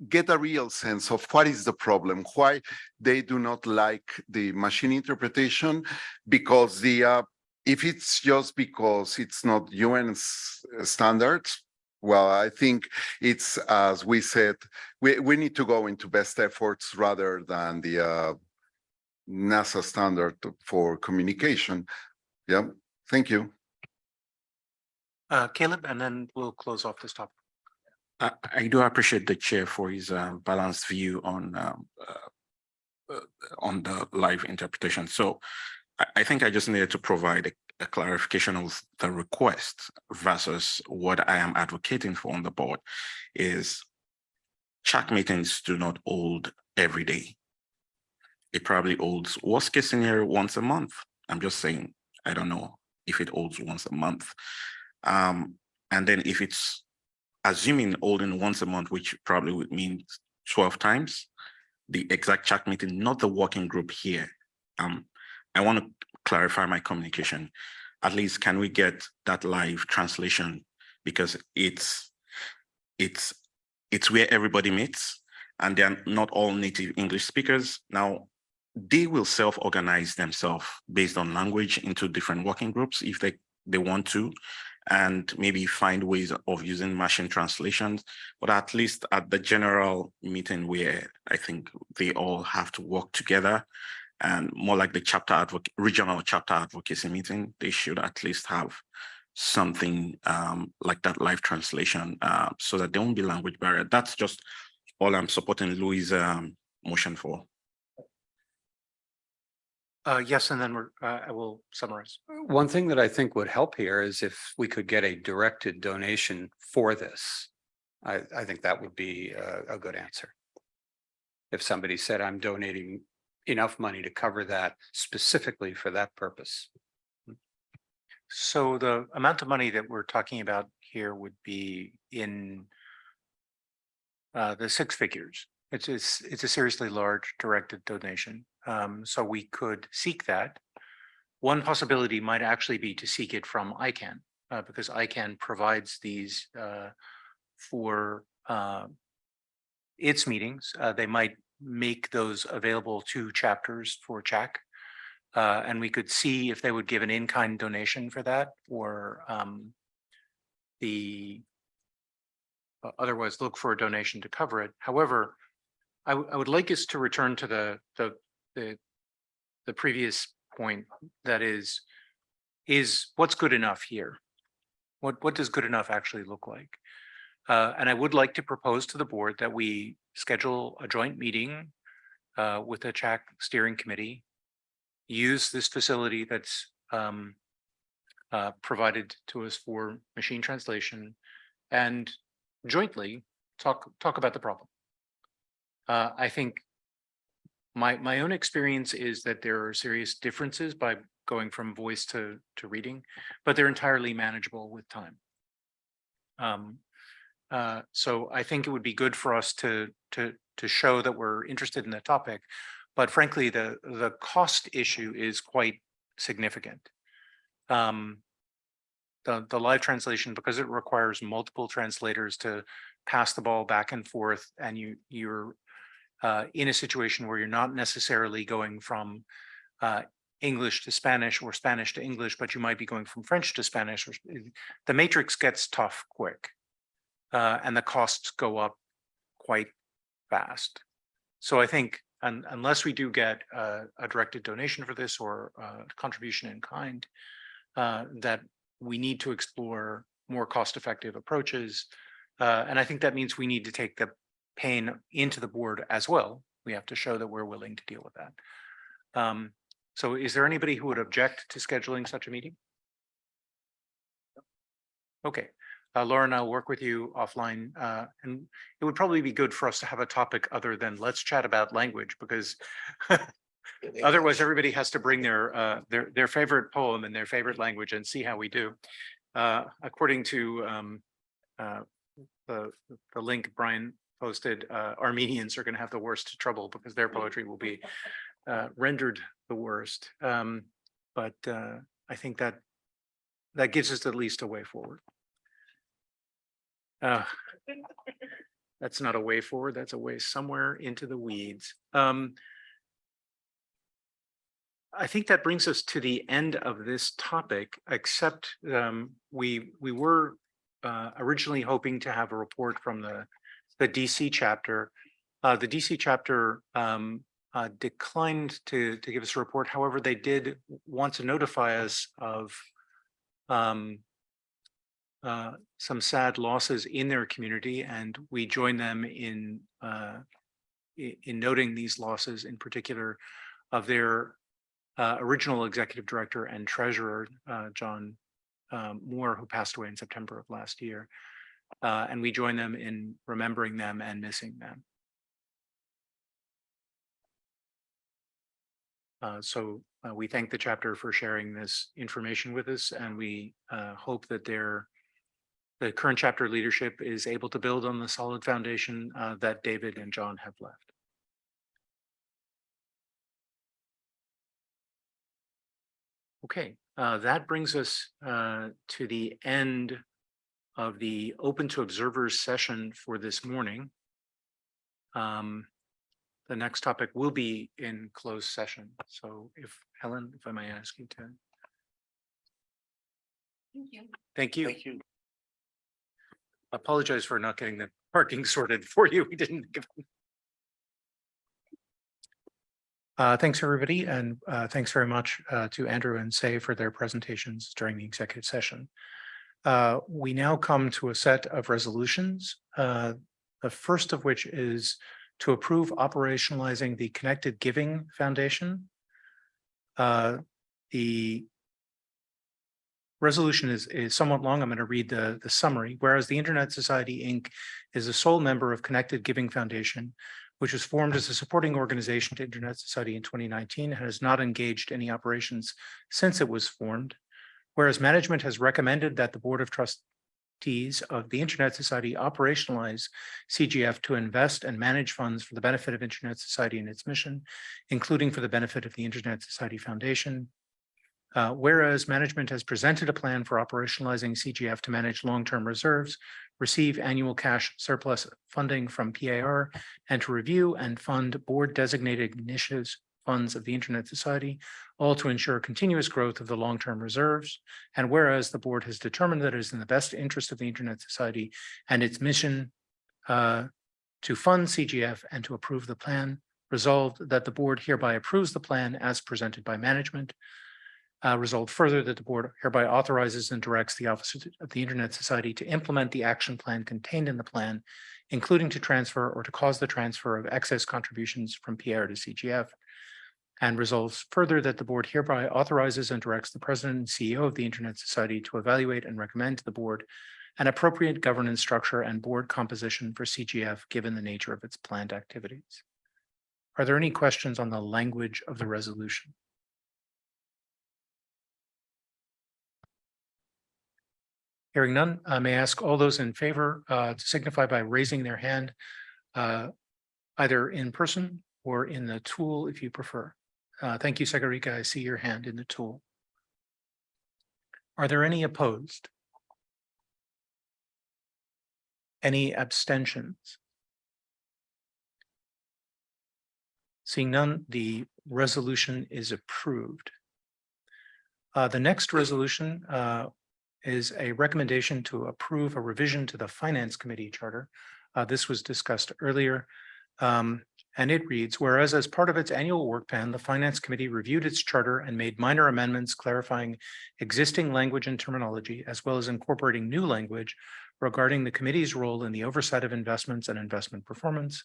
get a real sense of what is the problem, why they do not like the machine interpretation, because if it's just because it's not UN standards, well, I think it's, as we said, we need to go into best efforts rather than the NASA standard for communication. Yeah, thank you. Caleb, and then we'll close off this topic. I do appreciate the chair for his balanced view on the live interpretation. So I think I just needed to provide a clarification of the request versus what I am advocating for on the board. Is CHAC meetings do not hold every day. It probably holds, worst case scenario, once a month. I'm just saying, I don't know if it holds once a month. And then if it's assuming holding once a month, which probably would mean 12 times, the exact CHAC meeting, not the working group here. I want to clarify my communication. At least can we get that live translation, because it's where everybody meets, and they're not all native English speakers. Now, they will self-organize themselves based on language into different working groups if they want to, and maybe find ways of using machine translations. But at least at the general meeting, where I think they all have to work together and more like the chapter regional chapter advocacy meeting, they should at least have something like that live translation so that there won't be language barrier. That's just all I'm supporting Louis' motion for. Yes, and then I will summarize. One thing that I think would help here is if we could get a directed donation for this. I think that would be a good answer. If somebody said, I'm donating enough money to cover that specifically for that purpose. So the amount of money that we're talking about here would be in the six figures. It's a seriously large directed donation. So we could seek that. One possibility might actually be to seek it from ICANN, because ICANN provides these for its meetings. They might make those available to chapters for CHAC. And we could see if they would give an in-kind donation for that, or otherwise look for a donation to cover it. However, I would like us to return to the previous point, that is what's good enough here? What does good enough actually look like? And I would like to propose to the board that we schedule a joint meeting with the CHAC steering committee, use this facility that's provided to us for machine translation, and jointly talk about the problem. I think my own experience is that there are serious differences by going from voice to reading, but they're entirely manageable with time. So I think it would be good for us to show that we're interested in the topic, but frankly, the cost issue is quite significant. The live translation, because it requires multiple translators to pass the ball back and forth, and you're in a situation where you're not necessarily going from English to Spanish or Spanish to English, but you might be going from French to Spanish. The matrix gets tough quick, and the costs go up quite fast. So I think unless we do get a directed donation for this or a contribution in kind, that we need to explore more cost-effective approaches. And I think that means we need to take the pain into the board as well. We have to show that we're willing to deal with that. So is there anybody who would object to scheduling such a meeting? Okay, Lauren, I'll work with you offline, and it would probably be good for us to have a topic other than let's chat about language, because otherwise everybody has to bring their favorite poem in their favorite language and see how we do. According to the link Brian posted, Armenians are going to have the worst trouble because their poetry will be rendered the worst. But I think that gives us at least a way forward. That's not a way forward, that's a way somewhere into the weeds. I think that brings us to the end of this topic, except we were originally hoping to have a report from the DC chapter. The DC chapter declined to give us a report. However, they did want to notify us of some sad losses in their community, and we join them in noting these losses, in particular of their original executive director and treasurer, John Moore, who passed away in September of last year. And we join them in remembering them and missing them. So we thank the chapter for sharing this information with us, and we hope that the current chapter leadership is able to build on the solid foundation that David and John have left. Okay, that brings us to the end of the Open to Observers session for this morning. The next topic will be in closed session. So if Helen, if I may ask you to. Thank you. Thank you. Thank you. Apologize for not getting the parking sorted for you. We didn't give. Thanks, everybody, and thanks very much to Andrew and Say for their presentations during the executive session. We now come to a set of resolutions, the first of which is to approve operationalizing the Connected Giving Foundation. The resolution is somewhat long. I'm going to read the summary. Whereas the Internet Society, Inc. is the sole member of Connected Giving Foundation, which was formed as a supporting organization to Internet Society in 2019 and has not engaged any operations since it was formed. Whereas management has recommended that the Board of Trustees of the Internet Society operationalize CGF to invest and manage funds for the benefit of Internet Society and its mission, including for the benefit of the Internet Society Foundation. Whereas management has presented a plan for operationalizing CGF to manage long-term reserves, receive annual cash surplus funding from PAR, and to review and fund board-designated initiatives funds of the Internet Society, all to ensure continuous growth of the long-term reserves. And whereas the board has determined that it is in the best interest of the Internet Society and its mission to fund CGF and to approve the plan, resolved that the board hereby approves the plan as presented by management. Resolved further that the board hereby authorizes and directs the Office of the Internet Society to implement the action plan contained in the plan, including to transfer or to cause the transfer of excess contributions from PR to CGF. And resolves further that the board hereby authorizes and directs the president and CEO of the Internet Society to evaluate and recommend to the board an appropriate governance structure and board composition for CGF, given the nature of its planned activities. Are there any questions on the language of the resolution? Hearing none, may I ask all those in favor to signify by raising their hand, either in person or in the tool if you prefer. Thank you, Sagarika. I see your hand in the tool. Are there any opposed? Any abstentions? Seeing none, the resolution is approved. The next resolution is a recommendation to approve a revision to the Finance Committee Charter. This was discussed earlier, and it reads, whereas as part of its annual work plan, the Finance Committee reviewed its charter and made minor amendments clarifying existing language and terminology, as well as incorporating new language regarding the committee's role in the oversight of investments and investment performance.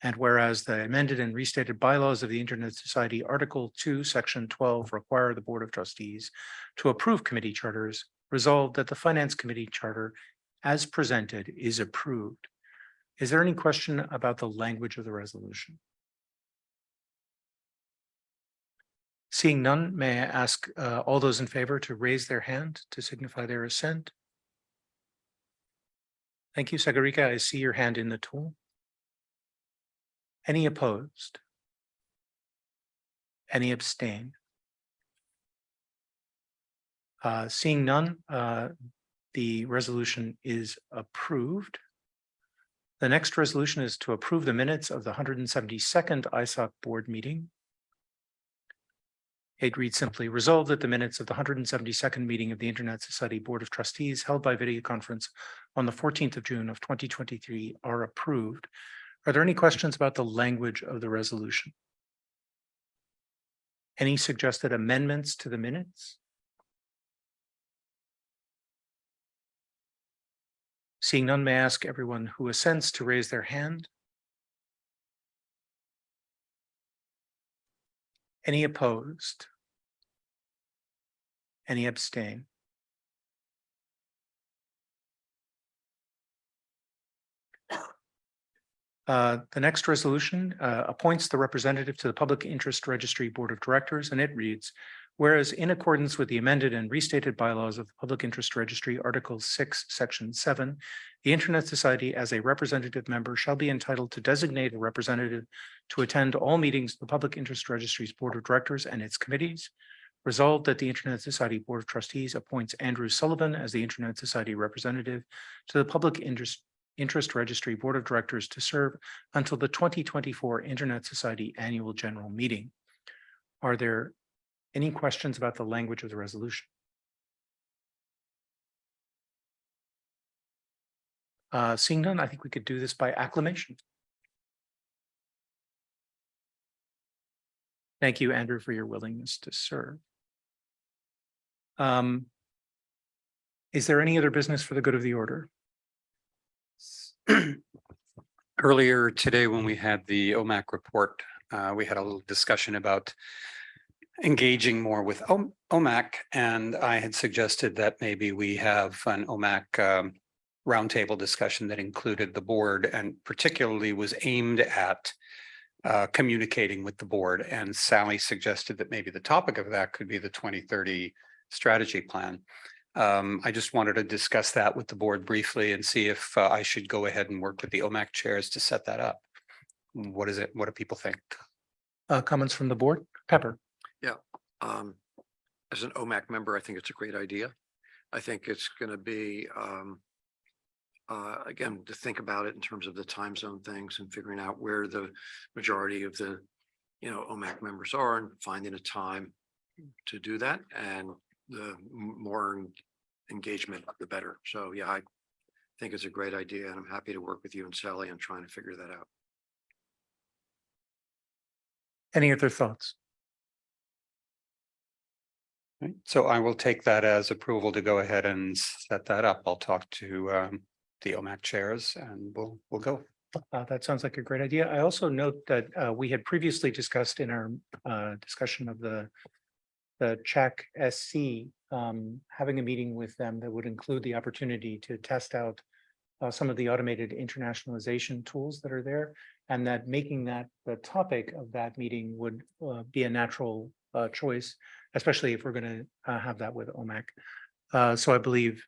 And whereas the amended and restated bylaws of the Internet Society, Article 2, Section 12, require the Board of Trustees to approve committee charters, resolved that the Finance Committee Charter as presented is approved. Is there any question about the language of the resolution? Seeing none, may I ask all those in favor to raise their hand to signify their assent? Thank you, Sagarika. I see your hand in the tool. Any opposed? Any abstain? Seeing none, the resolution is approved. The next resolution is to approve the minutes of the 172nd ISOC board meeting. It reads simply, resolved that the minutes of the 172nd meeting of the Internet Society Board of Trustees held by video conference on the 14th of June of 2023 are approved. Are there any questions about the language of the resolution? Any suggested amendments to the minutes? Seeing none, may I ask everyone who assents to raise their hand? Any opposed? Any abstain? The next resolution appoints the representative to the Public Interest Registry Board of Directors, and it reads, whereas in accordance with the amended and restated bylaws of the Public Interest Registry, Article 6, Section 7, the Internet Society as a representative member shall be entitled to designate a representative to attend all meetings of the Public Interest Registry's Board of Directors and its committees. Resolved that the Internet Society Board of Trustees appoints Andrew Sullivan as the Internet Society representative to the Public Interest Registry Board of Directors to serve until the 2024 Internet Society Annual General Meeting. Are there any questions about the language of the resolution? Seeing none, I think we could do this by acclamation. Thank you, Andrew, for your willingness to serve. Is there any other business for the good of the order? Earlier today, when we had the OMAC report, we had a little discussion about engaging more with OMAC, and I had suggested that maybe we have an OMAC roundtable discussion that included the board and particularly was aimed at communicating with the board. And Sally suggested that maybe the topic of that could be the 2030 strategy plan. I just wanted to discuss that with the board briefly and see if I should go ahead and work with the OMAC chairs to set that up. What is it? What do people think? Comments from the board? Pepper. As an OMAC member, I think it's a great idea. I think it's going to be, again, to think about it in terms of the time zone things and figuring out where the majority of the, OMAC members are and finding a time to do that. And the more engagement, the better. So yeah, I think it's a great idea and I'm happy to work with you and Sally on trying to figure that out. Any other thoughts? Right. So I will take that as approval to go ahead and set that up. I'll talk to the OMAC chairs and we'll go. That sounds like a great idea. I also note that we had previously discussed in our discussion of the CHAC SC, having a meeting with them that would include the opportunity to test out some of the automated internationalization tools that are there, and that making that the topic of that meeting would be a natural choice, especially if we're going to have that with OMAC. So I believe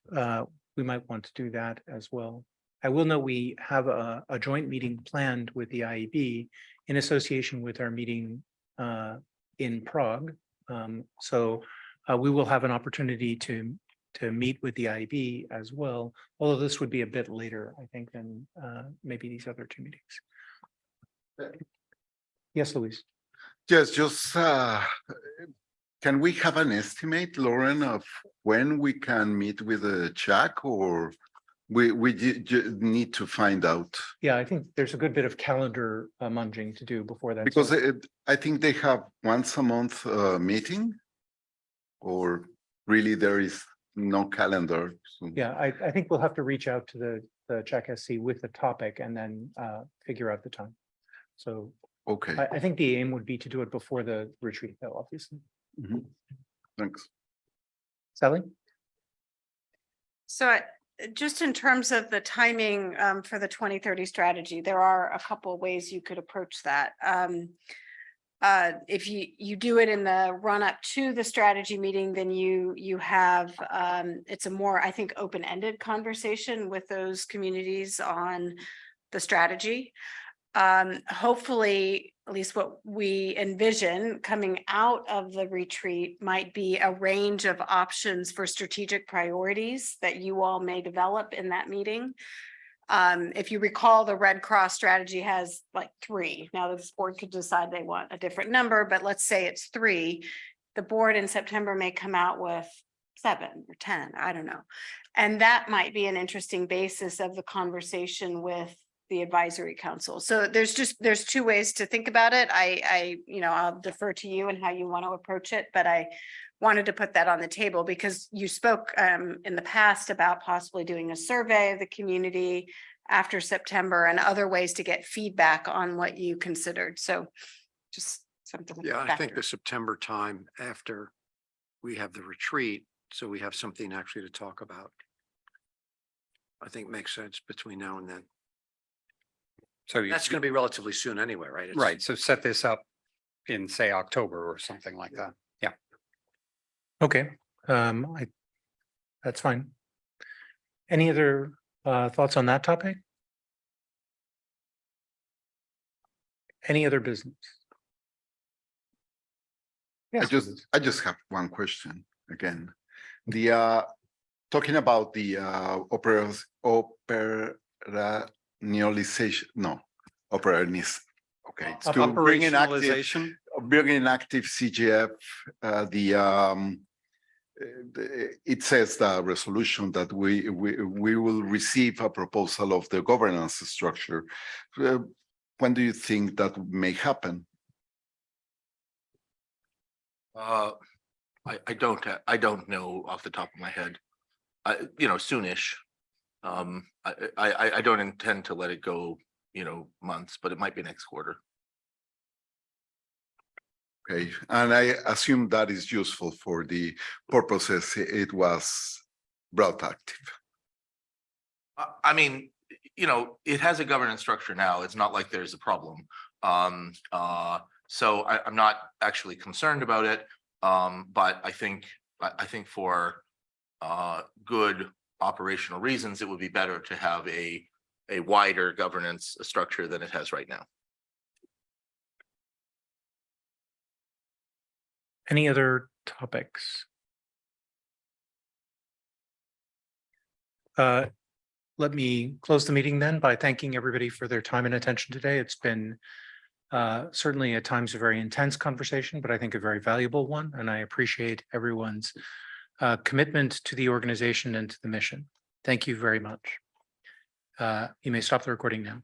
we might want to do that as well. I will note we have a joint meeting planned with the IEB in association with our meeting in Prague. So we will have an opportunity to meet with the IEB as well, although this would be a bit later, I think, than maybe these other two meetings. Yes, Luis. Yes, just can we have an estimate, Lauren, of when we can meet with the CHAC, or we need to find out? Yeah, I think there's a good bit of calendar munging to do before that. Because I think they have once a month meeting, or really there is no calendar. So. Yeah, I think we'll have to reach out to the CHAC SC with the topic and then figure out the time. So okay, I think the aim would be to do it before the retreat, though, obviously. Thanks. Sally? So just in terms of the timing for the 2030 strategy, there are a couple of ways you could approach that. If you do it in the run up to the strategy meeting, then you have it's a more, I think, open-ended conversation with those communities on the strategy. Hopefully, at least what we envision coming out of the retreat might be a range of options for strategic priorities that you all may develop in that meeting. If you recall, the Red Cross strategy has like 3. Now the board could decide they want a different number, but let's say it's 3. The board in September may come out with 7 or 10, I don't know. And that might be an interesting basis of the conversation with the advisory council. So there's 2 ways to think about it. I'll defer to you and how you want to approach it, but I wanted to put that on the table because you spoke in the past about possibly doing a survey of the community after September and other ways to get feedback on what you considered. So just something. Yeah, I think the September time after we have the retreat, so we have something actually to talk about, I think makes sense between now and then. So That's going to be relatively soon anyway, right? It's- right. So set this up in, say, October or something like that. Yeah. Okay, that's fine. Any other thoughts on that topic? Any other business? Yes, I just have one question again. The talking about the okay, it's to bring in active CGF. It says the resolution that we will receive a proposal of the governance structure. When do you think that may happen? I don't know off the top of my head. Soonish. I don't intend to let it go, months, but it might be next quarter. Okay, and I assume that is useful for the purposes it was brought active. I mean, it has a governance structure now. It's not like there's a problem. So I'm not actually concerned about it. But I think for good operational reasons, it would be better to have a wider governance structure than it has right now. Any other topics? Let me close the meeting then by thanking everybody for their time and attention today. It's been certainly at times a very intense conversation, but I think a very valuable one. And I appreciate everyone's commitment to the organization and to the mission. Thank you very much. You may stop the recording now.